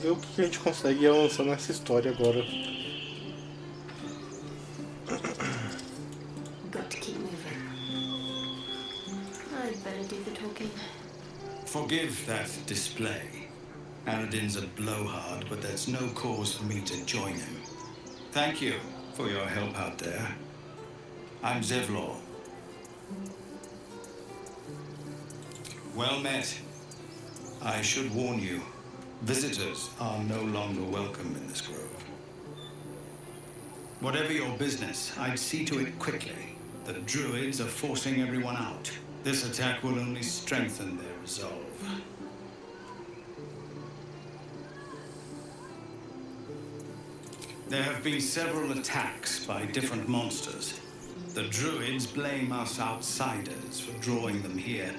ver o que a gente consegue avançar nessa história agora. Got to keep moving. I'd better do the talking. Forgive that display. Aradin's a blowhard, but there's no cause for me to join him. Thank you for your help out there. I'm Zevlor. Well met. I should warn you, visitors are no longer welcome in this grove. Whatever your business, I'd see to it quickly. The druids are forcing everyone out. This attack will only strengthen their resolve. There have been several attacks by different monsters. The druids blame us outsiders for drawing them here.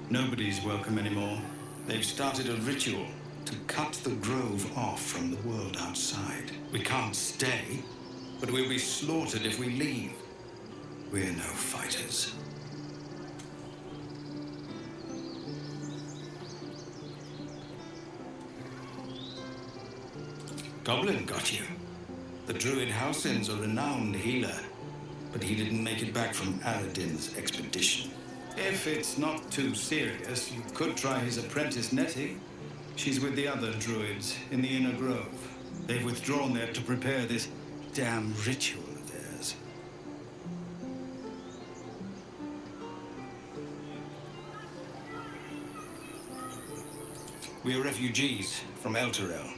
Nobody's welcome anymore. They've started a ritual to cut the grove off from the world outside. We can't stay, but we'll be slaughtered if we leave. We're no fighters. Goblin got you. The druid Halsin's a renowned healer, but he didn't make it back from Aradin's expedition. If it's not too serious, you could try his apprentice Nettie. She's with the other druids in the inner grove. They've withdrawn there to prepare this damn ritual of theirs. We're refugees from Elturel.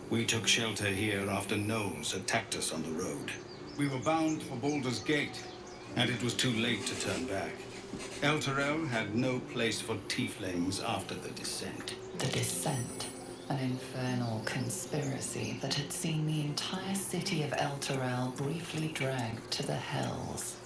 We took shelter here after gnolls attacked us on the road. We were bound for Baldur's Gate, and it was too late to turn back. Elturel had no place for tieflings after the descent. The Descent, an infernal conspiracy that had seen the entire city of Elturel briefly dragged to the hells.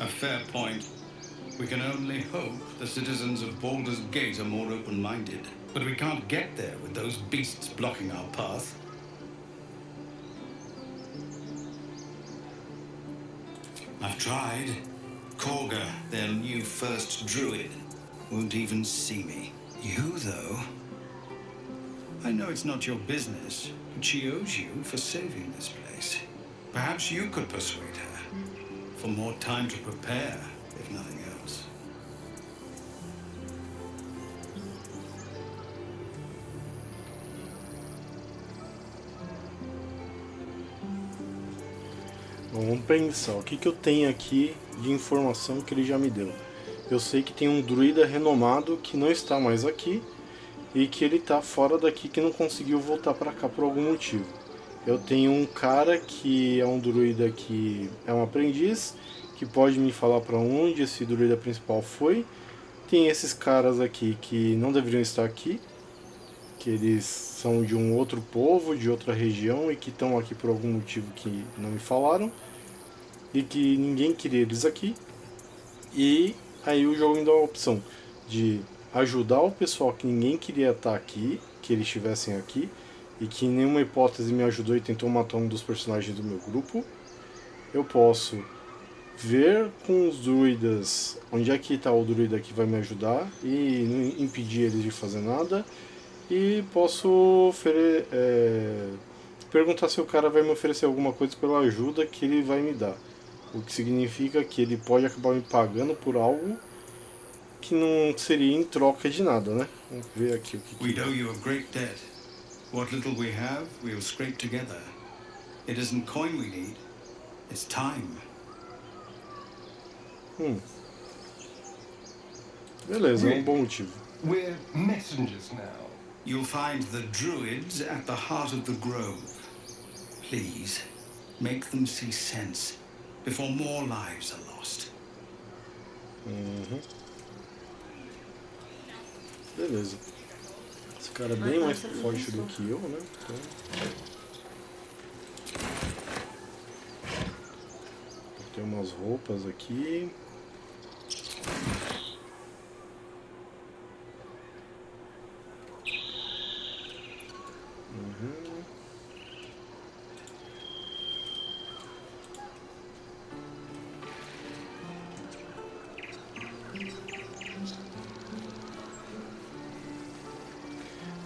A fair point. We can only hope the citizens of Baldur's Gate are more open-minded. But we can't get there with those beasts blocking our path. I've tried. Korga, their new first druid, won't even see me. You, though? I know it's not your business, but she owes you for saving this place. Perhaps you could persuade her. For more time to prepare, if nothing else. Vamos pensar, o que eu tenho aqui de informação que ele já me deu? Eu sei que tem um druida renomado que não está mais aqui e que ele está fora daqui, que não conseguiu voltar para cá por algum motivo. Eu tenho um cara que é um druida que é um aprendiz, que pode me falar para onde esse druida principal foi. Tem esses caras aqui que não deveriam estar aqui, que eles são de um outro povo, de outra região, e que estão aqui por algum motivo que não me falaram, e que ninguém queria eles aqui. E aí o jogo me dá a opção de ajudar o pessoal que ninguém queria estar aqui, que eles estivessem aqui, e que em nenhuma hipótese me ajudou e tentou matar um dos personagens do meu grupo. Eu posso ver com os druidas onde é que está o druida que vai me ajudar e não impedir eles de fazer nada. E posso perguntar se o cara vai me oferecer alguma coisa pela ajuda que ele vai me dar. O que significa que ele pode acabar me pagando por algo que não seria em troca de nada, né? Vamos ver aqui o que We owe you a great debt. What little we have, we'll scrape together. It isn't coin we need, it's time. Beleza, é um bom motivo. We're messengers now. You'll find the druids at the heart of the grove. Please, make them see sense before more lives are lost. Beleza. Esse cara é bem mais forte do que eu, né? Então... Tem umas roupas aqui.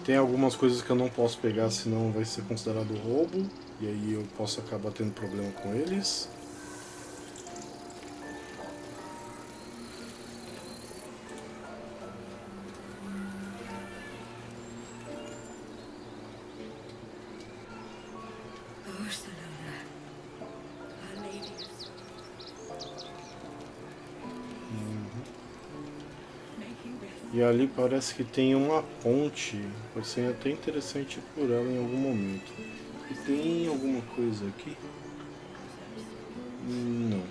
Tem algumas coisas que eu não posso pegar, senão vai ser considerado roubo. E aí eu posso acabar tendo problema com eles. E ali parece que tem uma ponte. Vai ser até interessante ir por ela em algum momento. E tem alguma coisa aqui? Não.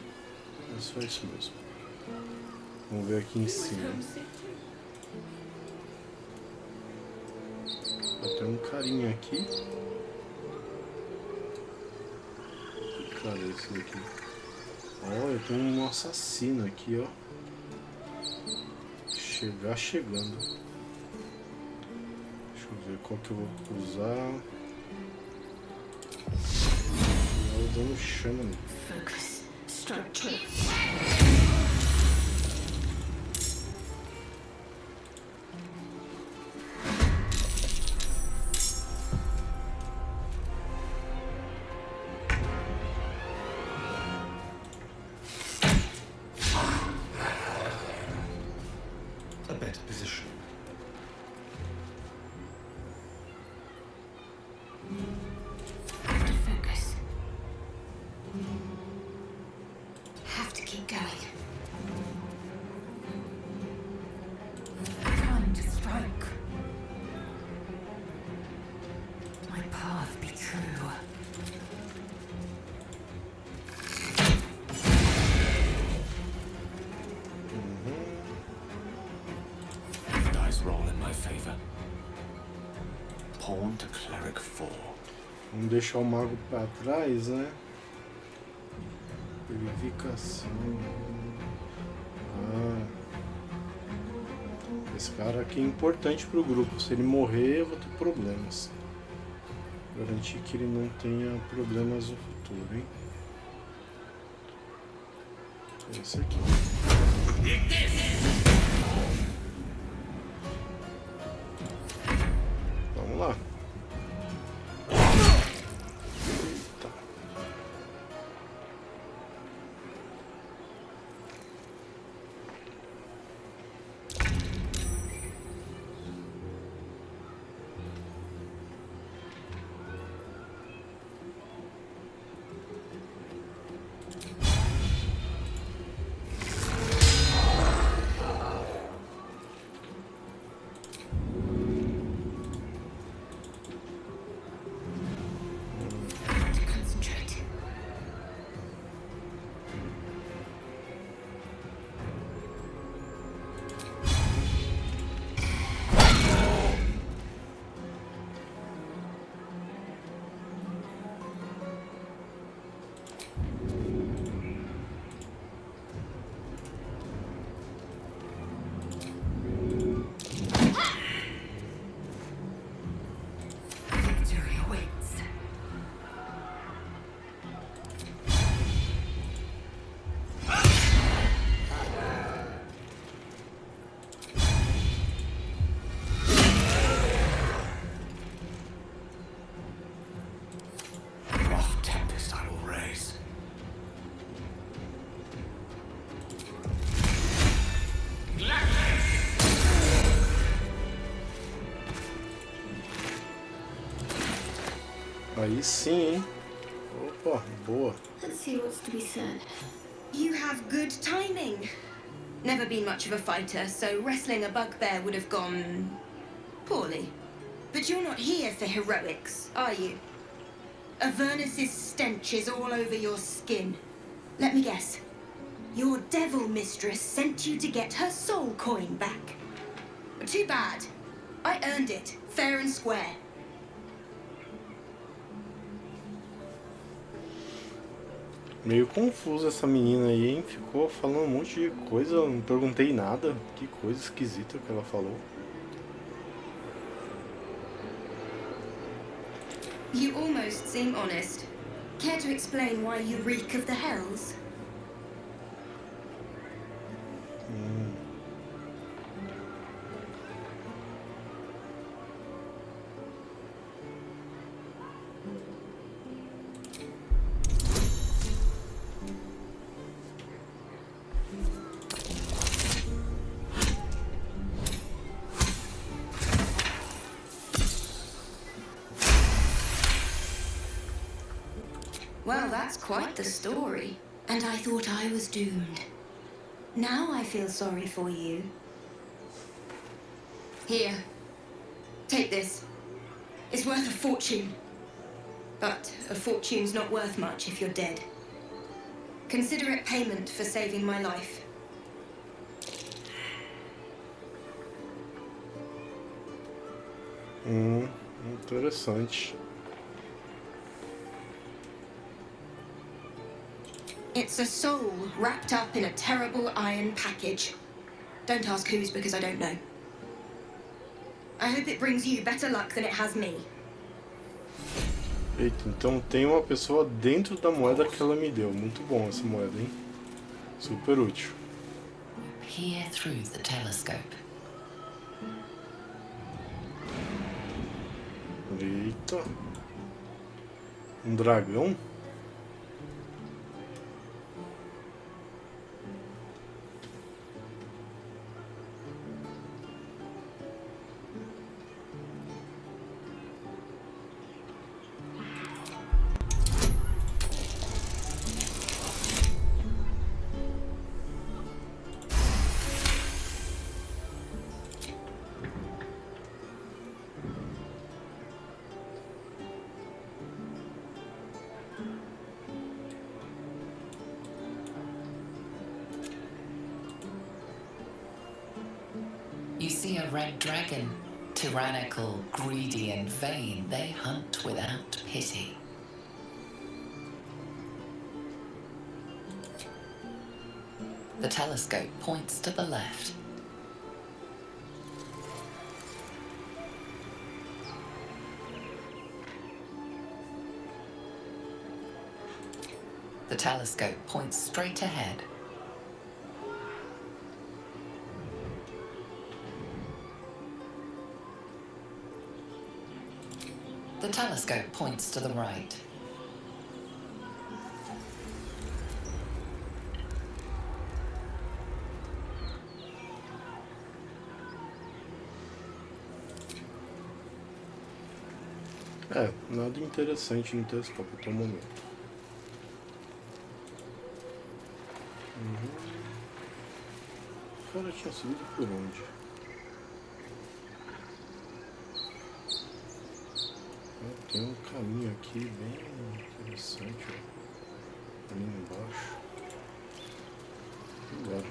É só isso mesmo. Vamos ver aqui em cima. Tem um carinha aqui. Que cara é esse daqui? Olha, tem um assassino aqui, ó. Chegando. Deixa eu ver qual que eu vou usar. Eu vou dando chama nele. Focus. Strike true. A better position. Have to focus. Have to keep going. Time to strike. My path be true. Dice roll in my favor. Pawn to cleric 4. Vamos deixar o mago pra trás, né? Verificação. Esse cara aqui é importante pro grupo. Se ele morrer, eu vou ter problemas. Garantir que ele não tenha problemas no futuro, hein? Esse aqui. Vamos lá. Eita. To concentrate. Victory awaits. Rough tempest I will raise. Aí sim, hein? Opa, boa. Let's see what's to be said. You have good timing. Never been much of a fighter, so wrestling a bugbear would have gone poorly. But you're not here for heroics, are you? Avernus's stench is all over your skin. Let me guess. Your devil mistress sent you to get her soul coin back. Too bad. I earned it, fair and square. Meio confusa essa menina aí, hein? Ficou falando um monte de coisa, eu não perguntei nada. Que coisa esquisita que ela falou. You almost seem honest. Care to explain why you reek of the hells? Well, that's quite the story. And I thought I was doomed. Now I feel sorry for you. Here. Take this. It's worth a fortune. But a fortune's not worth much if you're dead. Consider it payment for saving my life. Interessante. It's a soul wrapped up in a terrible iron package. Don't ask whose, because I don't know. I hope it brings you better luck than it has me. Eita, então tem uma pessoa dentro da moeda que ela me deu. Muito bom essa moeda, hein? Super útil. Peer through the telescope. Eita. Um dragão? You see a red dragon. Tyrannical, greedy, and vain, they hunt without pity. The telescope points to the left. The telescope points straight ahead. The telescope points to the right. Nada interessante no telescópio até o momento. O cara tinha subido por onde? Tem um caminho aqui bem interessante, ó. Ali embaixo. Agora.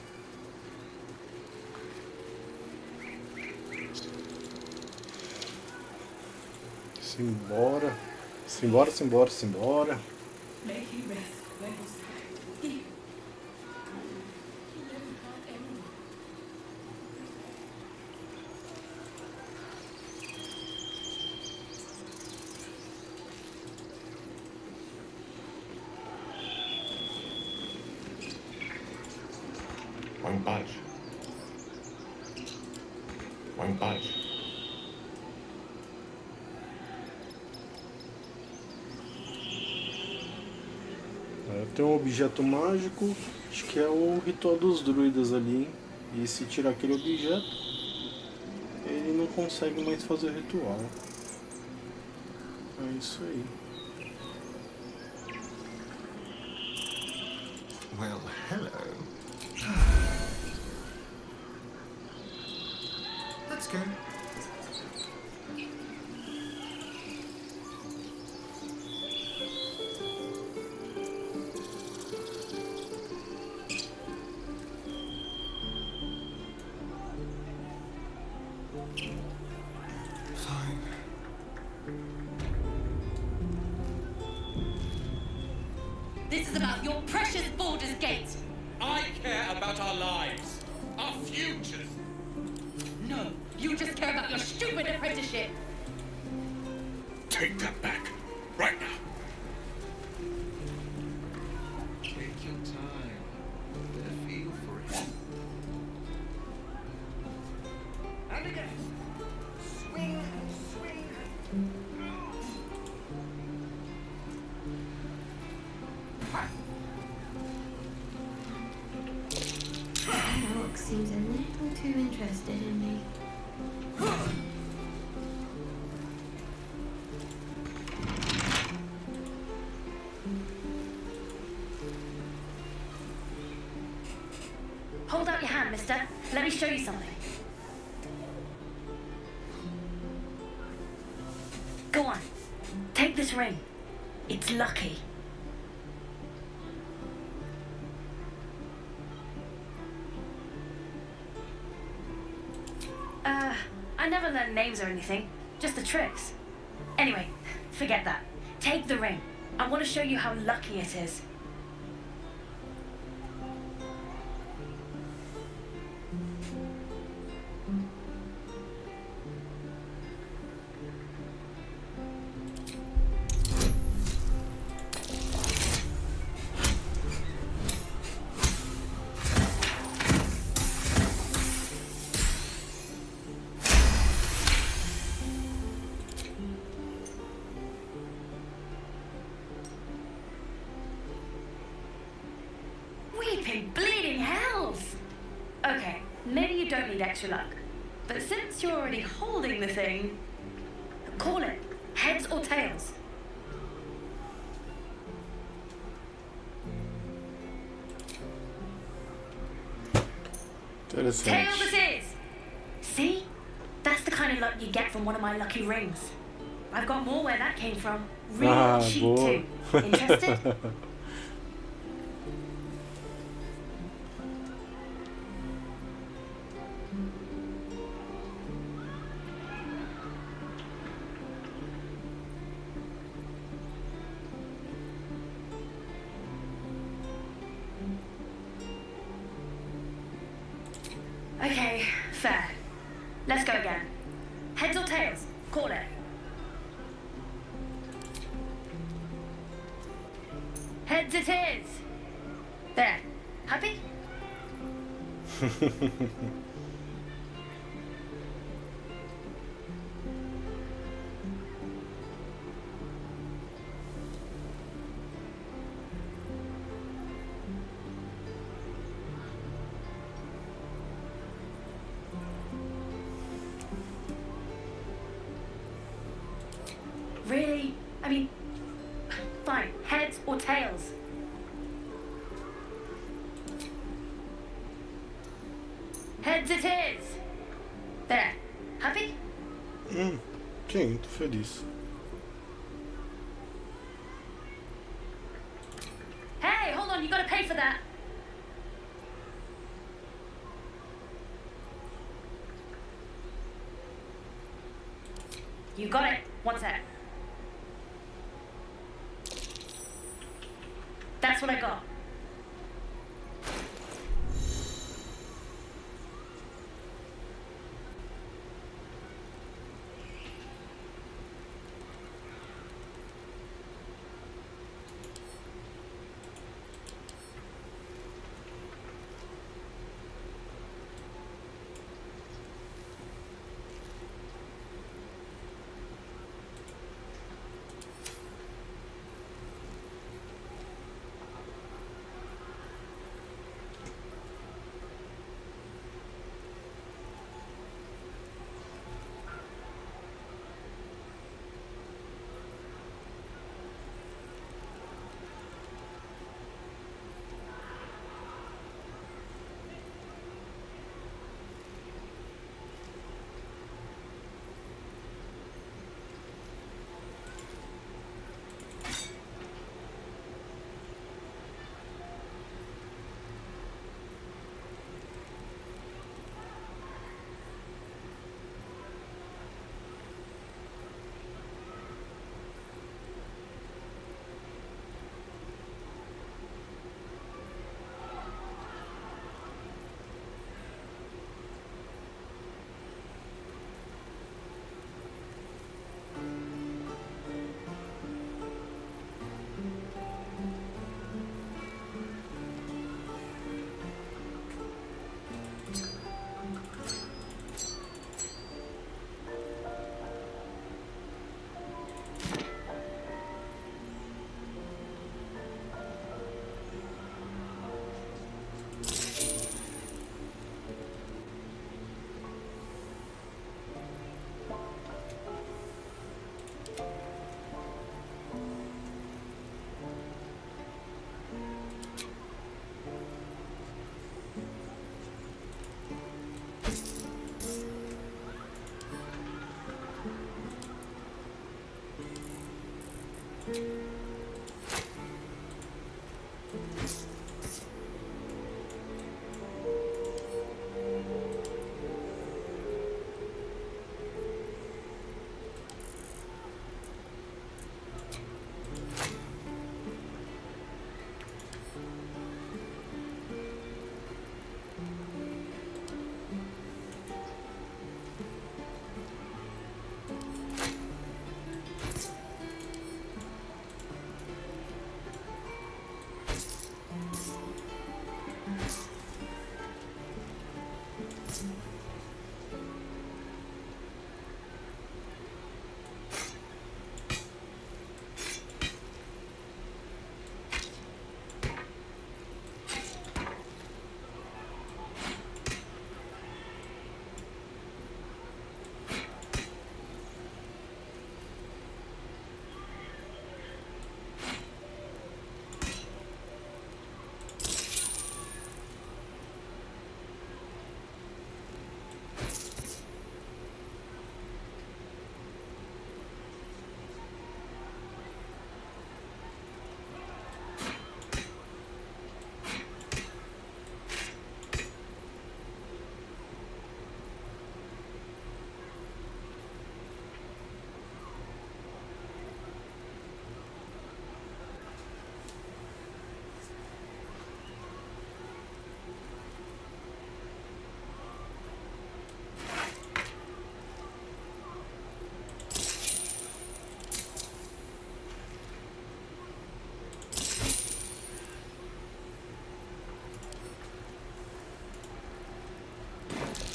Simbora. Simbora, simbora, simbora. Won't budge. Won't budge. Tem um objeto mágico, acho que é o ritual dos druidas ali, hein? E se tirar aquele objeto, ele não consegue mais fazer o ritual. É isso aí. Well, hello. Let's go. Fine. This is about your precious Baldur Gate. I care about our lives, our futures. No, you just care about your stupid apprenticeship. Take that back, right now. Take your time. Get a feel for it. And again. Swing, swing. That orc seems a little too interested in me. Hold out your hand, mister. Let me show you something. Go on. Take this ring. It's lucky. I never learned names or anything. Just the tricks. Anyway, forget that. Take the ring. I want to show you how lucky it is. Weeping bleeding hells! Okay, maybe you don't need extra luck. But since you're already holding the thing, call it heads or tails. Tails it is! See? That's the kind of luck you get from one of my lucky rings. I've got more where that came from. Really cheap boa. too. Interested? Okay, fair. Let's go again. Heads or tails? Call it. Heads it is. There. Happy? Really? I mean, fine. Heads or tails? Heads it is. There. Happy? Sim, tô feliz. Hey, hold on. You gotta pay for that. You got it. One sec. That's what I got.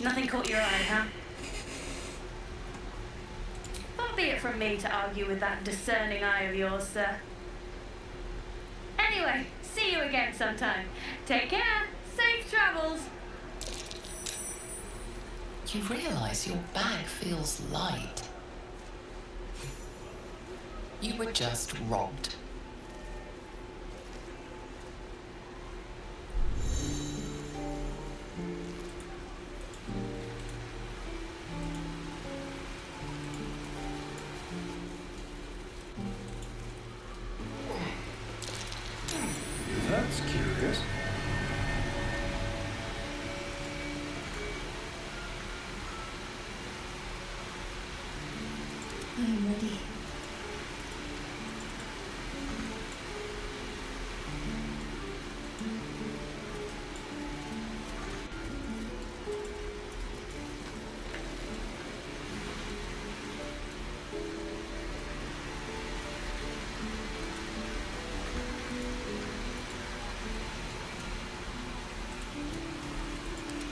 Nothing caught your eye, huh? Far be it from me to argue with that discerning eye of yours, sir. Anyway, see you again sometime. Take care. Safe travels. You realize your bag feels light. You were just robbed. That's curious. I am ready.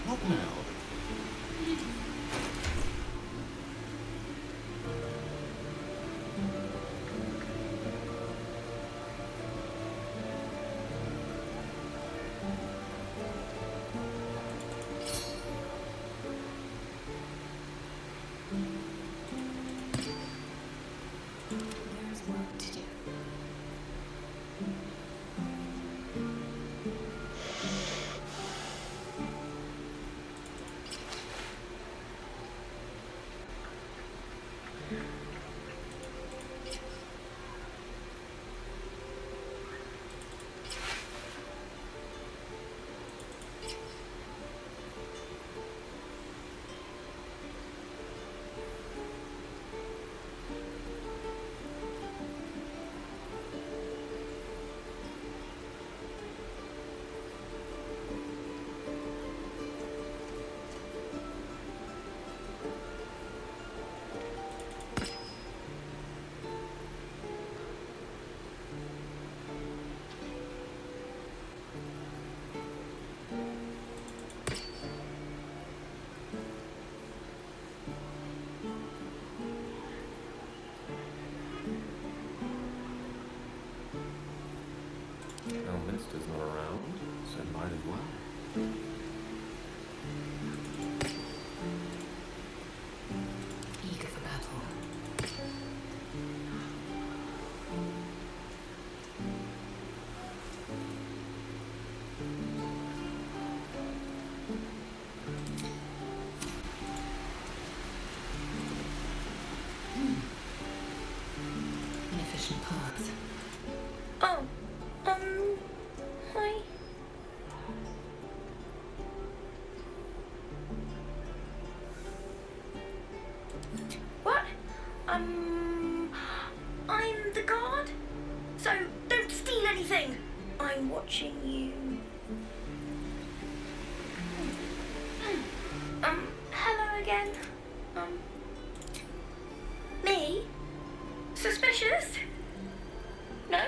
What now? There is work to do. Elminster's not around, so might as well. Eager for battle. Inefficient. ancient paths. Oh, hi. What? I'm the guard, so don't steal anything. I'm watching you. Hello again. Me? Suspicious? No?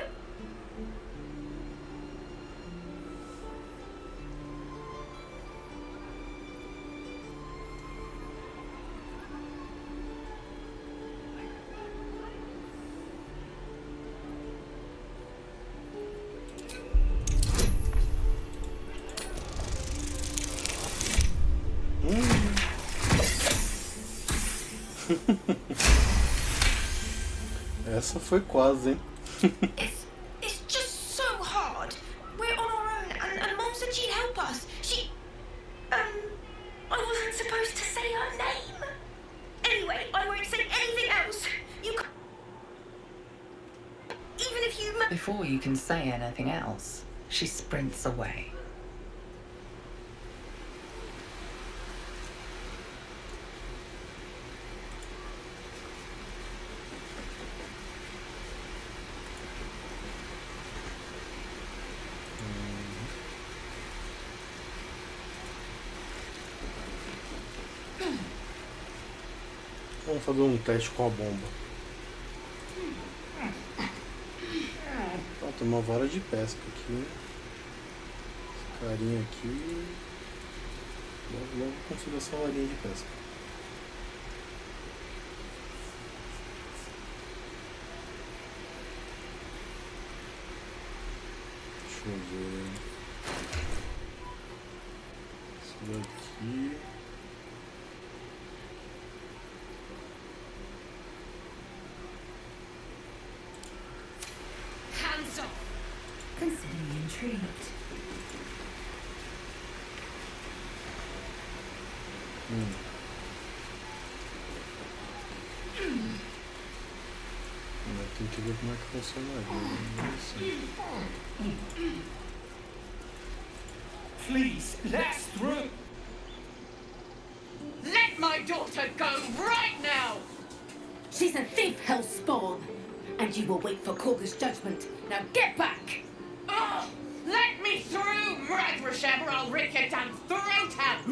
Essa foi quase, hein? It's just so hard. We're on our own, and Mom said she'd help us. I wasn't supposed to say her name. Anyway, I won't say anything else. You can't. Even if you... Before you can say anything else, she sprints away. Vamos fazer um teste com a bomba. Ó, tem uma vara de pesca aqui. Esse carinha aqui. Logo consigo essa varinha de pesca. Deixa eu ver. Isso daqui. Consider me intrigued. Tem que ver como é que funciona. Please, let's through. Let my daughter go right now! She's a thief, hellspawn, and you will wait for Korga's judgment. Now get back! Oh, let me through, Mradrasham, or I'll rip your damn throat out!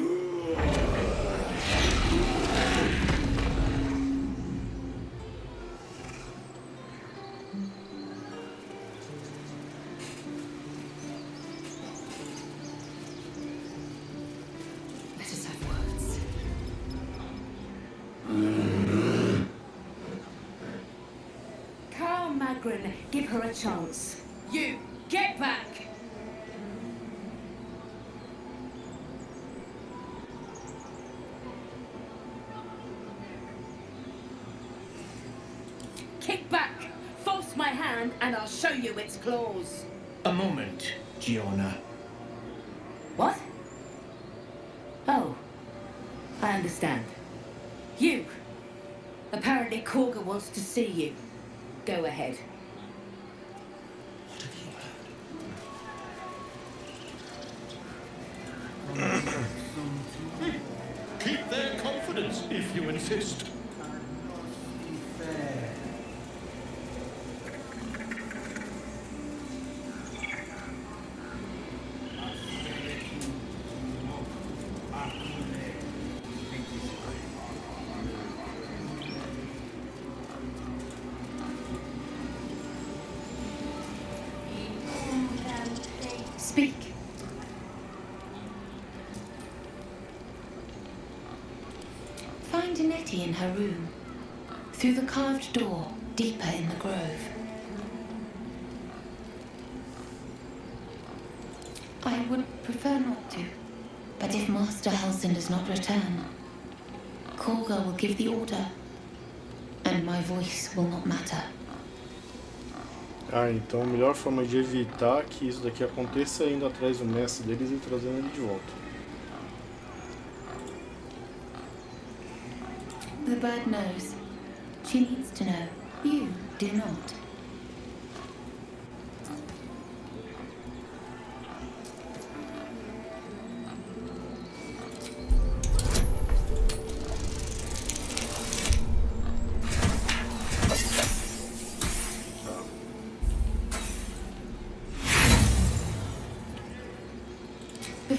Let us have words. Carl Magrin, give her a chance. You, get back! Kick back! Force my hand and I'll show you its claws. A moment, Giona. What? Oh, I understand. You! Apparently Korga wants to see you. Go ahead. What have you heard? Keep their confidence if you insist. Speak. Find Nettie in her room. Through the carved door, deeper in the grove. I would prefer not to, but if Master Halsin does not return, Korga will give the order, and my voice will not matter. Ah, então a melhor forma de evitar que isso daqui aconteça é indo atrás do mestre deles e trazendo ele de volta. The bird knows. She needs to know. You do not.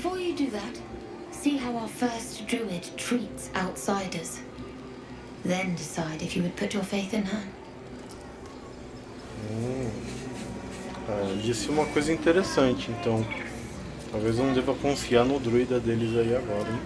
Before you do that, see how our first druid treats outsiders. Then decide if you would put your faith in her. Disse uma coisa interessante, então talvez eu não deva confiar no druida deles aí agora, hein?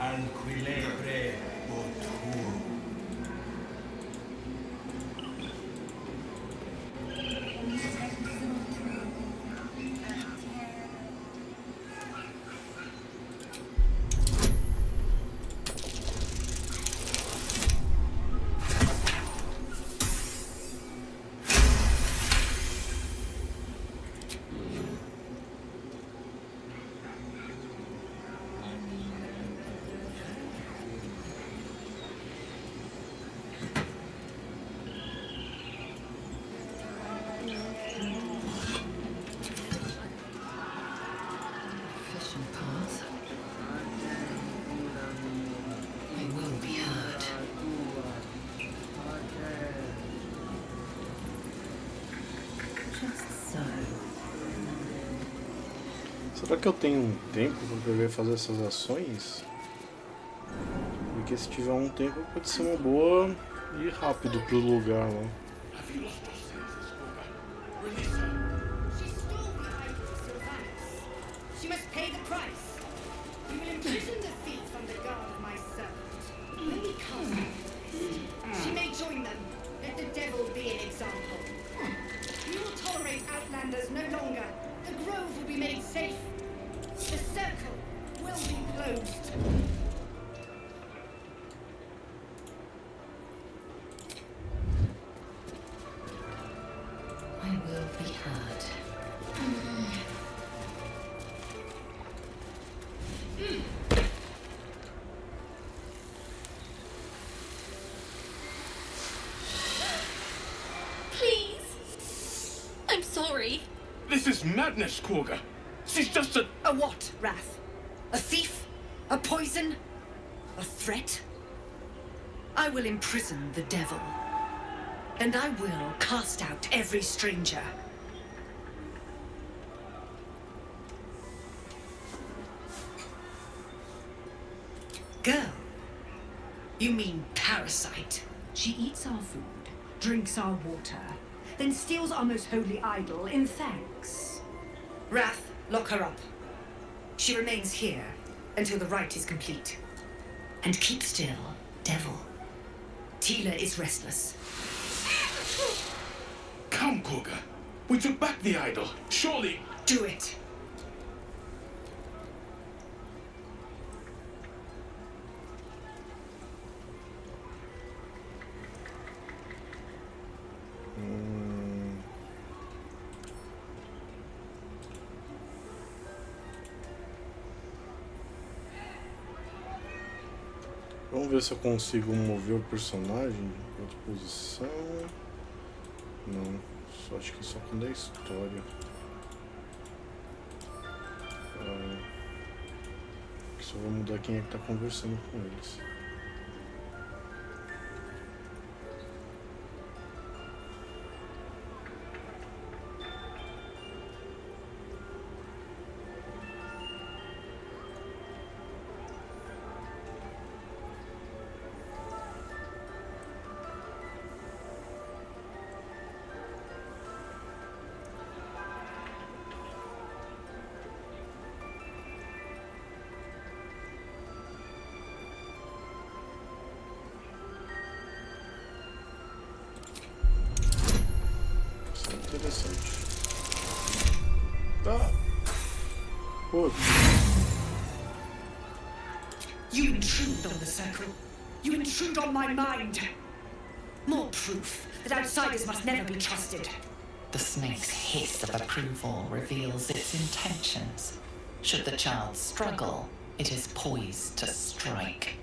Alquilebre otur. Será que eu tenho um tempo para poder fazer essas ações? Porque se tiver um tempo pode ser uma boa ir rápido pro lugar lá. This is madness, Korga. She's just a... A what, Wrath? A thief? A poison? A threat? I will imprison the devil. And I will cast out every stranger. Girl? You mean parasite? She eats our food, drinks our water, then steals our most holy idol in thanks. Wrath, lock her up. She remains here until the rite is complete. And keep still, devil. Tila is restless. Come, Korga. We took back the idol. Surely... Do it. Vamos ver se eu consigo mover o personagem para outra posição. Não, só acho que só quando é história. Só vou mudar quem é que tá conversando com eles. Interessante. Tá. Pô. You intrude on the circle. You intrude on my mind. More proof that outsiders must never be trusted. The snake's hiss of approval reveals its intentions. Should the child struggle, it is poised to strike.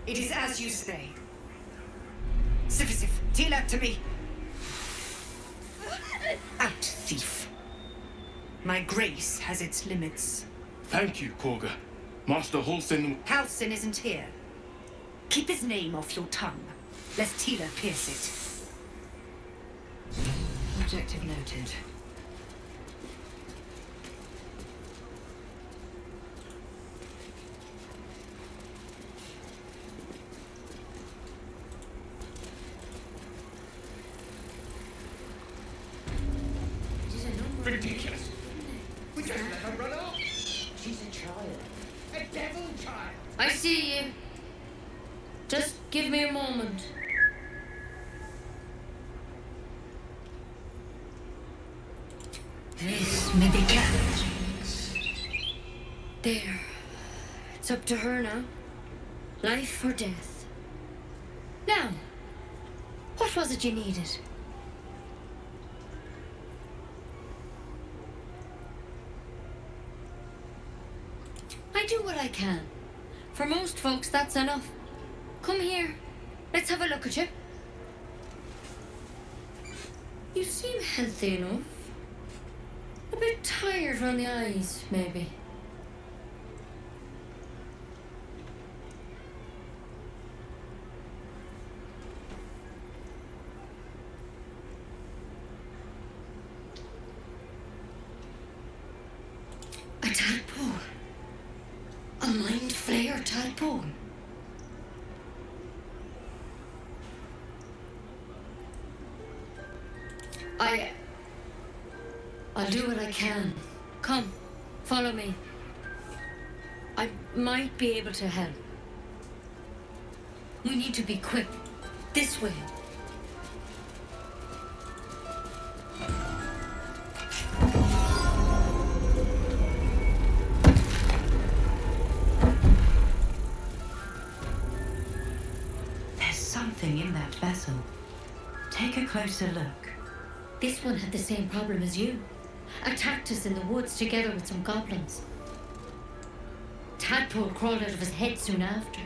It is as you say. Sifisif, Tila to me. Out, thief. My grace has its limits. Thank you, Korga. Master Halsin... Halsin isn't here. Keep his name off your tongue, lest Tila pierce it. Objective noted. Ridiculous. We just let her run off. She's a child. A devil child. I see you. Just give me a moment. This may be there. It's up to her now. Life or death. Now, what was it you needed? I do what I can. For most folks, that's enough. Come here. Let's have a look at you. You seem healthy enough. A bit tired around the eyes, maybe. A tadpole. A mind flayer tadpole. I'll do what I can. Come, follow me. I might be able to help. We need to be quick. This way. There's something in that vessel. Take a closer look. This one had the same problem as you. Attacked us in the woods together with some goblins. Tadpole crawled out of his head soon after.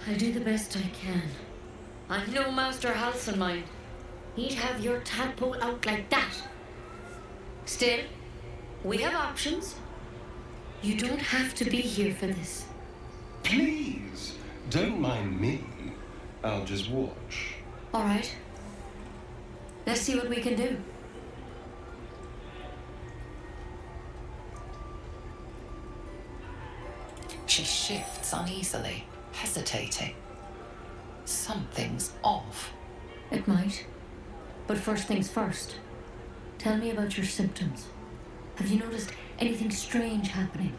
I'll do the best I can. I know Master Halsin mind. He'd have your tadpole out like that. Still, we have options. You don't have to be here for this. Please, don't mind me. I'll just watch. All right. Let's see what we can do. She shifts uneasily, hesitating. Something's off. It might. But first things first. Tell me about your symptoms. Have you noticed anything strange happening?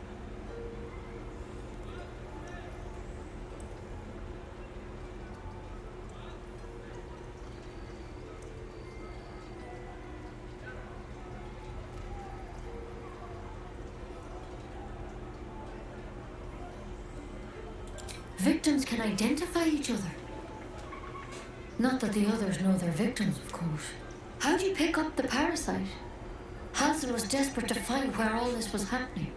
Victims can identify each other. Not that the others know they're victims, of course. How'd you pick up the parasite? Halsin was desperate to find where all this was happening.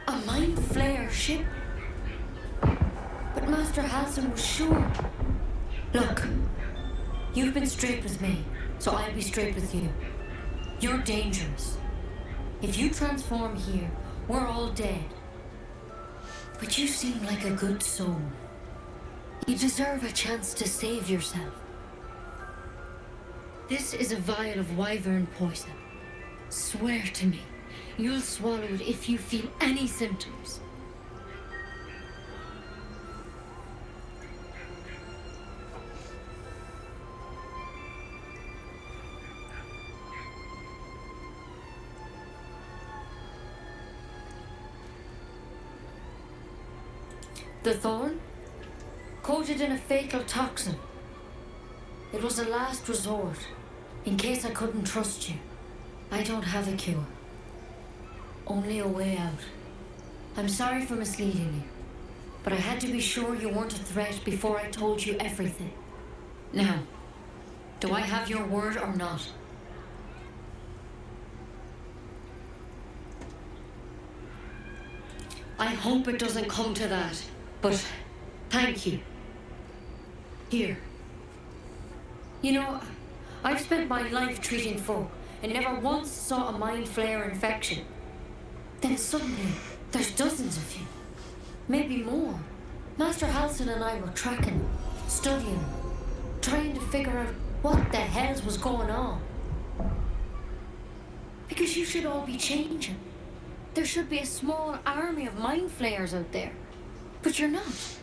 A mind flayer ship? But Master Halsin was sure. Look, you've been straight with me, so I'll be straight with you. You're dangerous. If you transform here, we're all dead. But you seem like a good soul. You deserve a chance to save yourself. This is a vial of wyvern poison. Swear to me, you'll swallow it if you feel any symptoms. The thorn? Coated in a fatal toxin. It was a last resort, in case I couldn't trust you. I don't have a cure. Only a way out. I'm sorry for misleading you, but I had to be sure you weren't a threat before I told you everything. Now, do I have your word or not? I hope it doesn't come to that, but thank you. Here. You know, I've spent my life treating folk and never once saw a mind flare infection. Then suddenly, there's dozens of you. Maybe more. Master Halsin and I were tracking, studying, trying to figure out what the hell was going on. Because you should all be changing. There should be a small army of mind flayers out there. But you're not.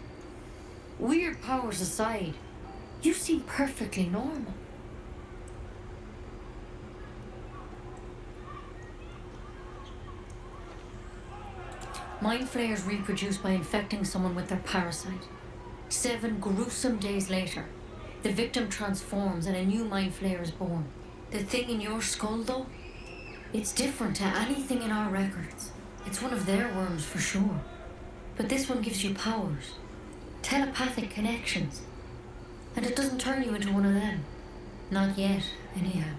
Weird powers aside, you seem perfectly normal. Mind flayers reproduce by infecting someone with their parasite. 7 gruesome days later, the victim transforms and a new mind flayer is born. The thing in your skull, though, it's different to anything in our records. It's one of their worms for sure. But this one gives you powers, telepathic connections. And it doesn't turn you into one of them. Not yet, anyhow.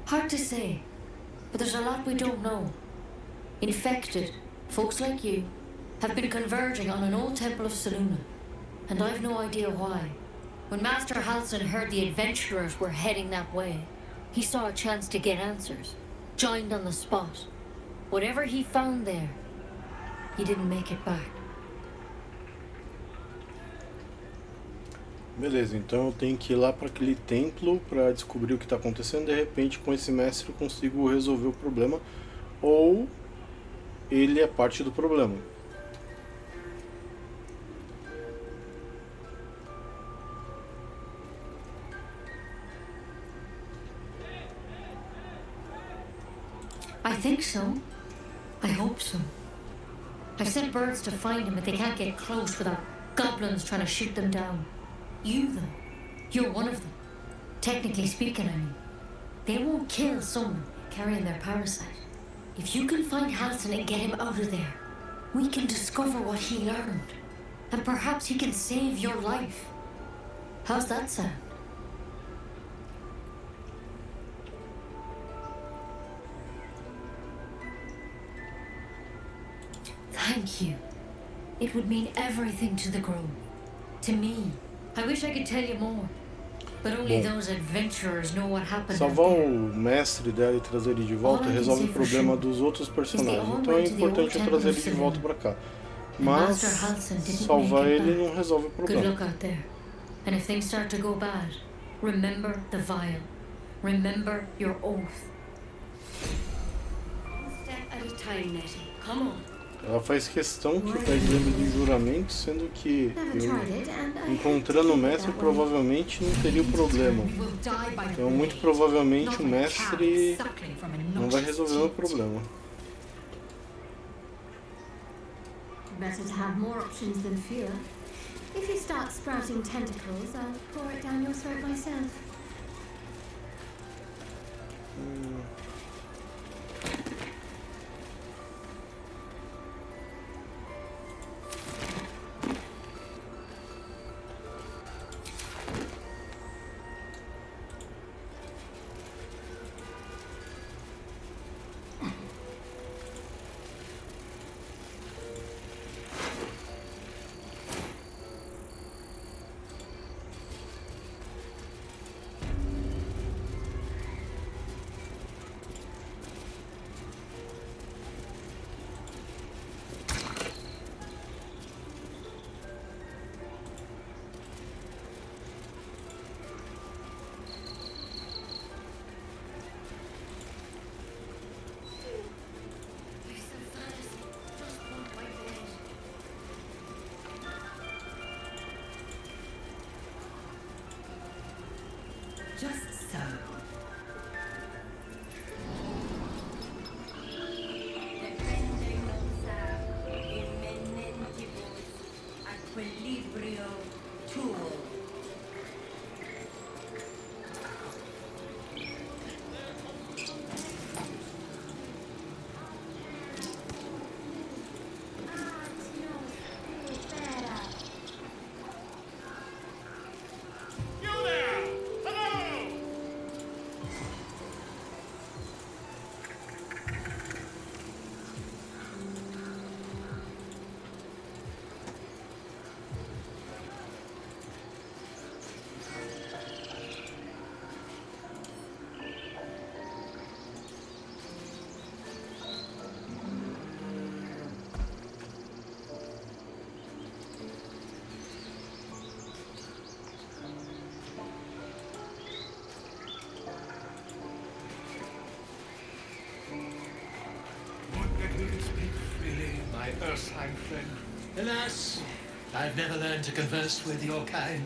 Hard to say, but there's a lot we don't know. Infected, folks like you, have been converging on an old temple of Selûne, and I've no idea why. When Master Halsin heard the adventurers were heading that way, he saw a chance to get answers, joined on the spot. Whatever he found there, he didn't make it back. Beleza, então eu tenho que ir lá para aquele templo para descobrir o que está acontecendo. De repente, com esse mestre eu consigo resolver o problema, ou ele é parte do problema. I think so. I hope so. I've sent birds to find him, but they can't get close without goblins trying to shoot them down. You, though, you're one of them. Technically speaking, I mean. They won't kill someone carrying their parasite. If you can find Halsin and get him out of there, we can discover what he learned. And perhaps he can save your life. How's that sound? Thank you. It would mean everything to the Grove. To me. I wish I could tell you more. But only those adventurers know what happened. Salvar o mestre dela e trazer ele de volta resolve o problema dos outros personagens. Então é importante eu trazer ele de volta pra cá. Mas salvar ele não resolve o problema. Good luck out there. And if things start to go bad, remember the vial. Remember your oath. One step at a time, Nettie. Come on. Ela faz questão que eu pegue lembro de juramento, sendo que eu, encontrando o mestre, provavelmente não teria o problema. Então, muito provavelmente, o mestre não vai resolver o meu problema. Better to have more options than fewer. If you start sprouting tentacles, I'll pour it down your throat myself. the same thing. Alas, I've never learned to converse with your kind.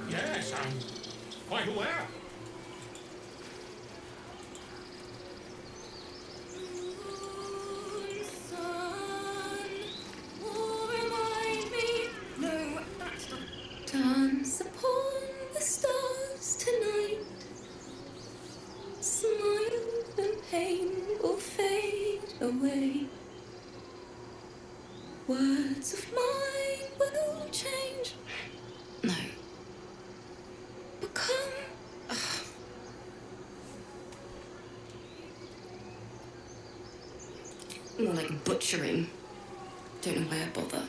Yes, I'm quite aware. Dance upon the stars tonight. Smile and pain will fade away. Words of mine will change. No. Become. More like butchering. Don't know why I bother.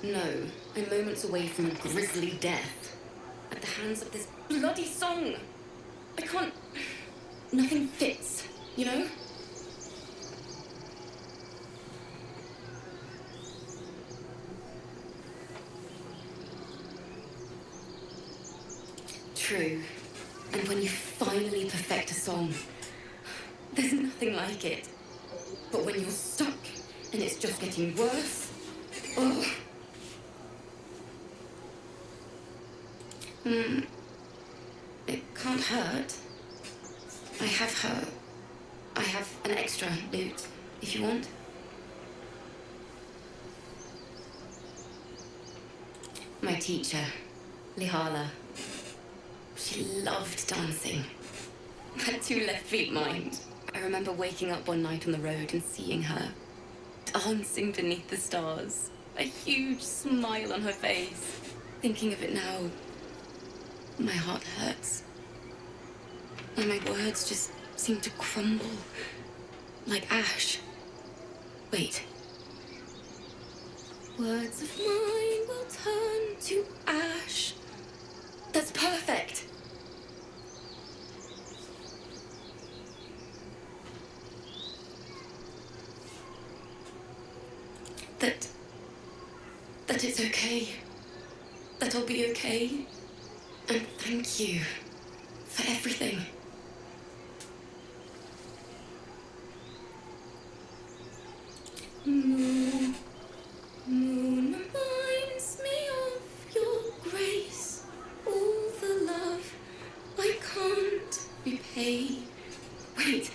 No, I'm moments away from a grisly death. At the hands of this bloody song. I can't. Nothing fits, you know? True. And when you finally perfect a song, there's nothing like it. But when you're stuck and it's just getting worse, oh. It can't hurt. I have an extra lute, if you want. My teacher, Lihala, she loved dancing. Had 2 left feet, mind. I remember waking up one night on the road and seeing her dancing beneath the stars, a huge smile on her face. Thinking of it now, my heart hurts. And my words just seem to crumble like ash. Wait. Words of mine will turn to ash. That's perfect. That it's okay. That I'll be okay. And thank you for everything. Moon, moon reminds me of your grace. All the love I can't repay. Wait.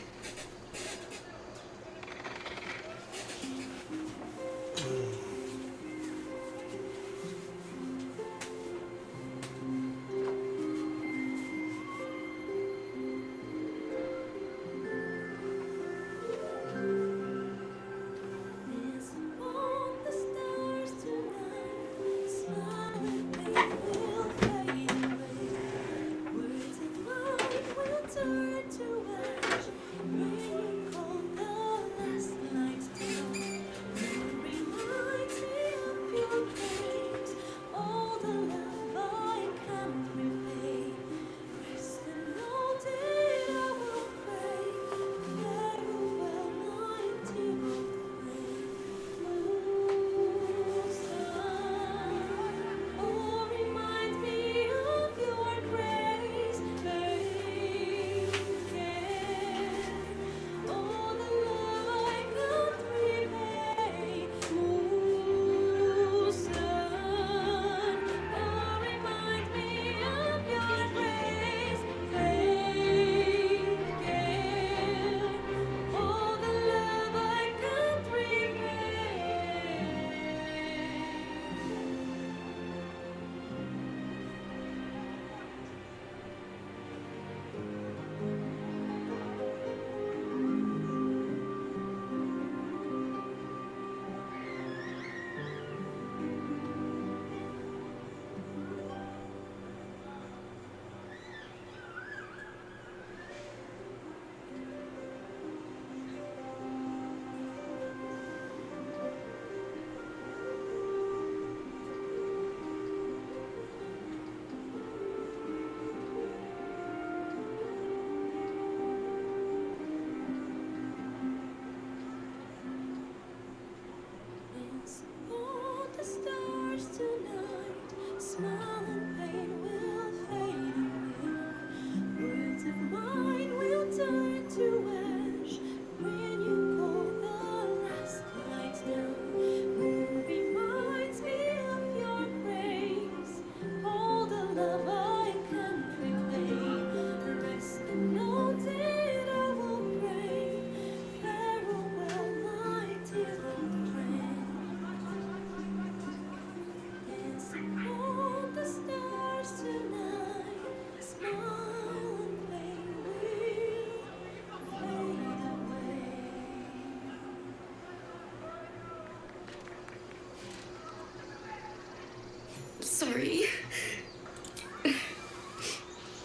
sorry.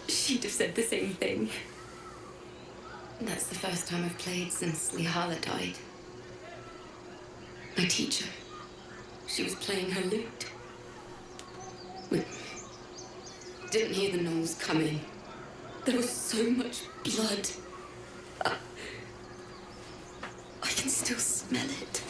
She'd have said the same thing. That's the first time I've played since Lihala died. My teacher. She was playing her lute. We didn't hear the gnolls coming. There was so much blood. I can still smell it.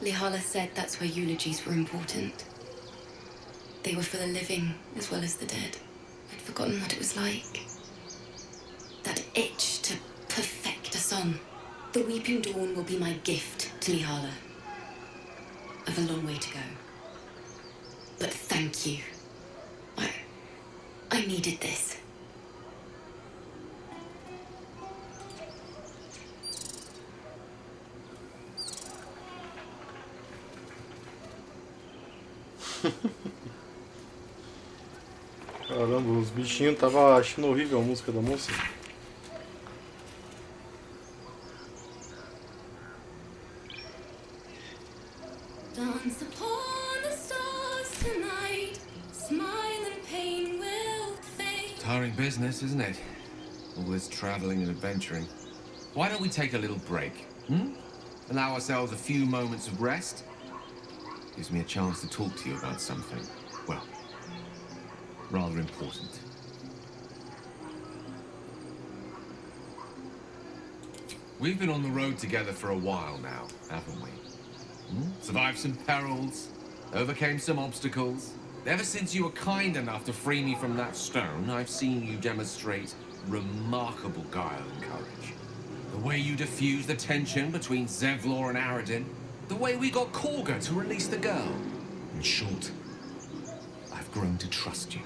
Lihala said that's where eulogies were important. They were for the living as well as the dead. I'd forgotten what it was like. That itch to perfect a song. The Weeping Dawn will be my gift to Lihala. I've a long way to go. But thank you. I needed this. Caramba, os bichinhos estavam achando horrível a música da moça. Dance upon the stars tonight. Smile and pain will fade. Tiring business, isn't it? All this traveling and adventuring. Why don't we take a little break? Allow ourselves a few moments of rest? Gives me a chance to talk to you about something. Well, rather important. We've been on the road together for a while now, haven't we? Survived some perils, overcame some obstacles. Ever since you were kind enough to free me from that stone, I've seen you demonstrate remarkable guile and courage. The way you diffused the tension between Zevlor and Aradin. The way we got Korga to release the girl. In short, I've grown to trust you.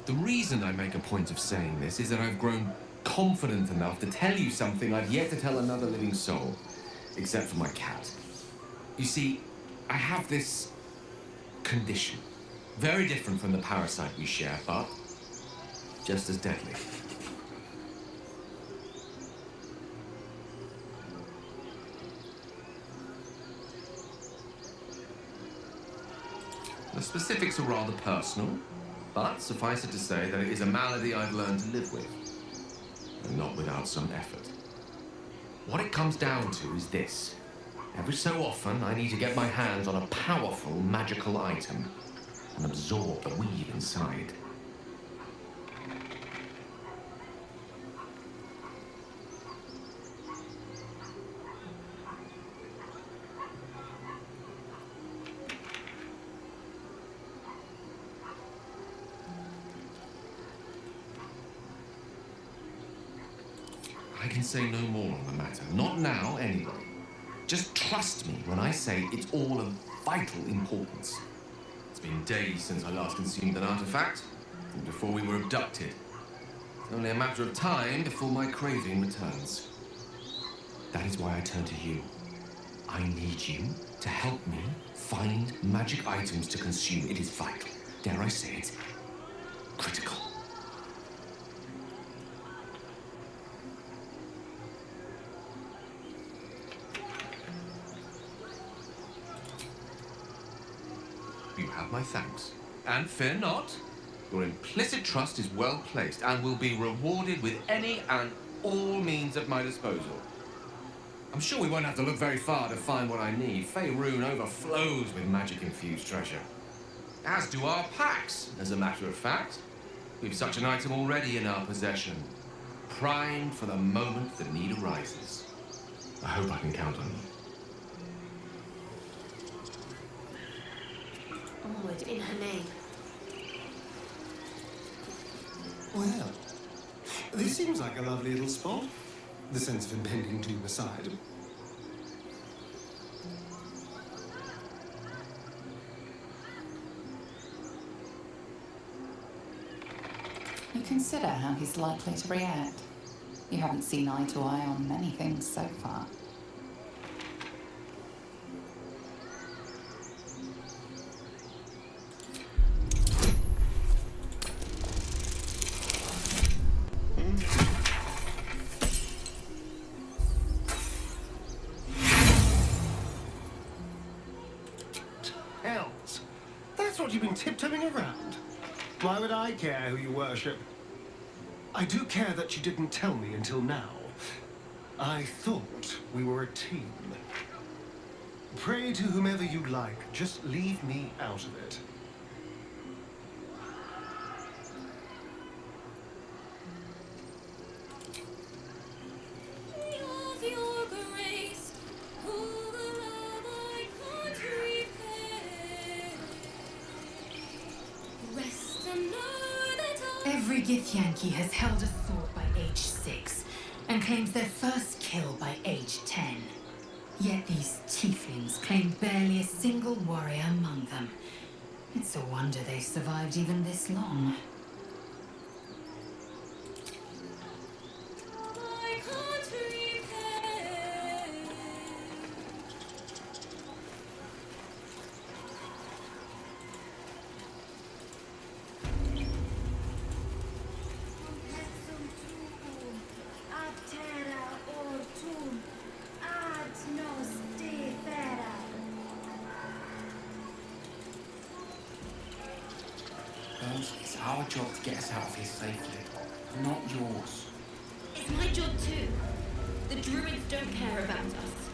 The reason I make a point of saying this is that I've grown confident enough to tell you something I've yet to tell another living soul, except for my cat. You see, I have this condition, very different from the parasite we share, but just as deadly. The specifics are rather personal, but suffice it to say that it is a malady I've learned to live with, and not without some effort. What it comes down to is this. Every so often, I need to get my hands on a powerful magical item and absorb the weave inside. I can say no more on the matter. Not now, anyway. Just trust me when I say it's all of vital importance. It's been days since I last consumed an artifact, and before we were abducted. It's only a matter of time before my craving returns. That is why I turn to you. I need you to help me find magic items to consume. It is vital. Dare I say it? Critical. You have my thanks. And fear not, your implicit trust is well placed and will be rewarded with any and all means at my disposal. I'm sure we won't have to look very far to find what I need. Faerun overflows with magic-infused treasure. As do our packs, as a matter of fact. We've such an item already in our possession, primed for the moment the need arises. I hope I can count on you. Onward in her name. Well, this seems like a lovely little spot. The sense of impending doom aside. You consider how he's likely to react. You haven't seen eye to eye on many things so far. Hells! That's what you've been tiptoeing around. Why would I care who you worship? I do care that you didn't tell me until now. I thought we were a team. Pray to whomever you like, just leave me out of it. Every Githyanki has held a sword by age 6 and claims their first kill by age 10. Yet these tieflings claim barely a single warrior among them. It's a wonder they've survived even this long. It's our job to get us out of here safely, not yours. It's my job too. The druids don't care about us.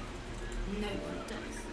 No one does.